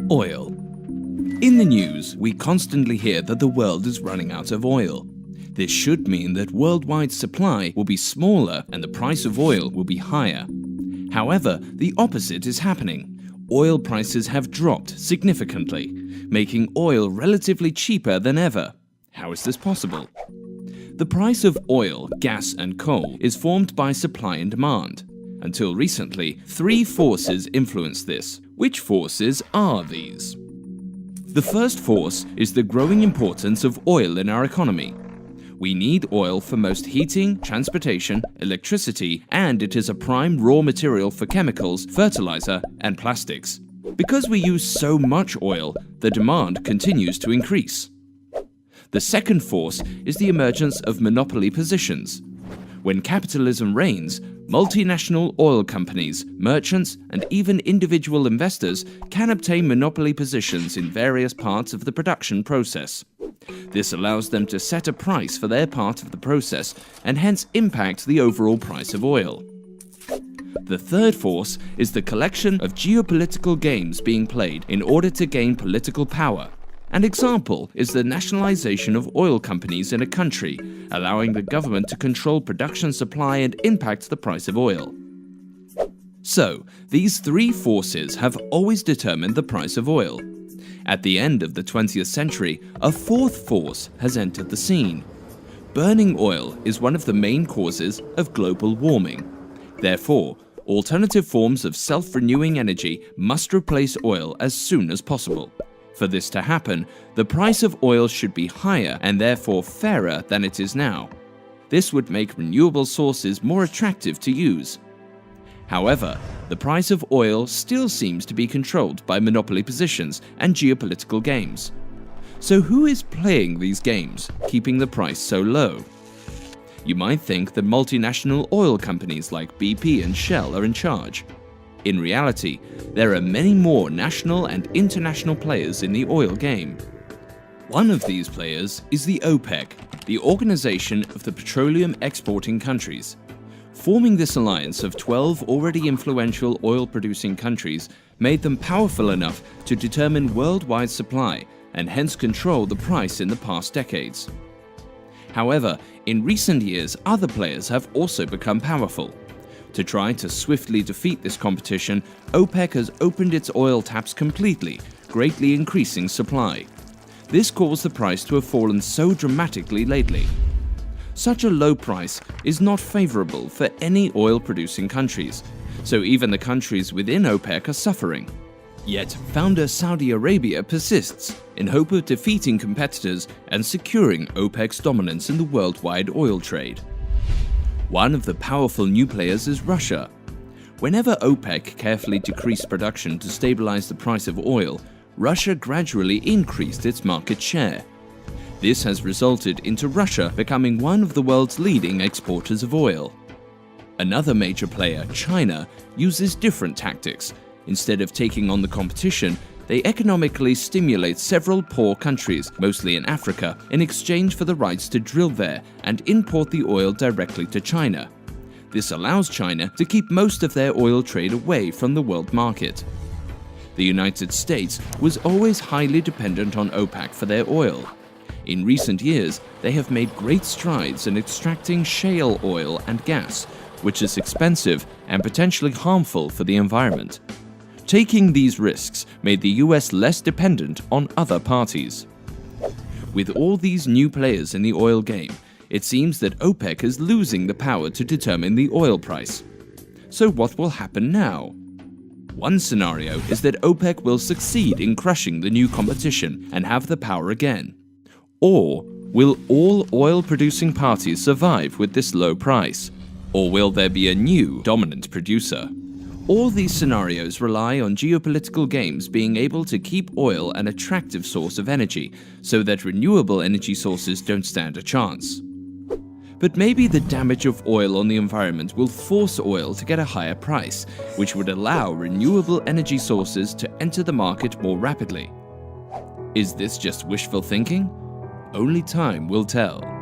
Oil. In the news, we constantly hear that the world is running out of oil. This should mean that worldwide supply will be smaller and the price of oil will be higher. However, the opposite is happening. Oil prices have dropped significantly, making oil relatively cheaper than ever. How is this possible? The price of oil, gas and coal is formed by supply and demand. Until recently, three forces influence this. Which forces are these? The first force is the growing importance of oil in our economy. We need oil for most heating, transportation, electricity, and it is a prime raw material for chemicals, fertilizer, and plastics. Because we use so much oil, the demand continues to increase. The second force is the emergence of monopoly positions. When capitalism reigns, multinational oil companies, merchants, and even individual investors can obtain monopoly positions in various parts of the production process. This allows them to set a price for their part of the process and hence impact the overall price of oil. The third force is the collection of geopolitical games being played in order to gain political power. An example is the nationalization of oil companies in a country, allowing the government to control production supply and impact the price of oil. So, these three forces have always determined the price of oil. At the end of the 20th century, a fourth force has entered the scene. Burning oil is one of the main causes of global warming. Therefore, alternative forms of self-renewing energy must replace oil as soon as possible. For this to happen, the price of oil should be higher and therefore fairer than it is now. This would make renewable sources more attractive to use. However, the price of oil still seems to be controlled by monopoly positions and geopolitical games. So who is playing these games, keeping the price so low? You might think that multinational oil companies like BP and Shell are in charge. In reality, there are many more national and international players in the oil game. One of these players is the OPEC, the Organization of the Petroleum Exporting Countries. Forming this alliance of 12 already influential oil-producing countries made them powerful enough to determine worldwide supply and hence control the price in the past decades. However, in recent years, other players have also become powerful. To try to swiftly defeat this competition, OPEC has opened its oil taps completely, greatly increasing supply. This caused the price to have fallen so dramatically lately. Such a low price is not favorable for any oil-producing countries, so even the countries within OPEC are suffering. Yet, founder Saudi Arabia persists in hope of defeating competitors and securing OPEC's dominance in the worldwide oil trade. One of the powerful new players is Russia. Whenever OPEC carefully decreased production to stabilize the price of oil, Russia gradually increased its market share. This has resulted into Russia becoming one of the world's leading exporters of oil. Another major player, China, uses different tactics. Instead of taking on the competition, they economically stimulate several poor countries, mostly in Africa, in exchange for the rights to drill there and import the oil directly to China. This allows China to keep most of their oil trade away from the world market. The United States was always highly dependent on OPEC for their oil. In recent years, they have made great strides in extracting shale oil and gas, which is expensive and potentially harmful for the environment. Taking these risks made the US less dependent on other parties. With all these new players in the oil game, it seems that OPEC is losing the power to determine the oil price. So what will happen now? One scenario is that OPEC will succeed in crushing the new competition and have the power again. Or will all oil-producing parties survive with this low price? Or will there be a new dominant producer? All these scenarios rely on geopolitical games being able to keep oil an attractive source of energy, so that renewable energy sources don't stand a chance. But maybe the damage of oil on the environment will force oil to get a higher price, which would allow renewable energy sources to enter the market more rapidly. Is this just wishful thinking? Only time will tell.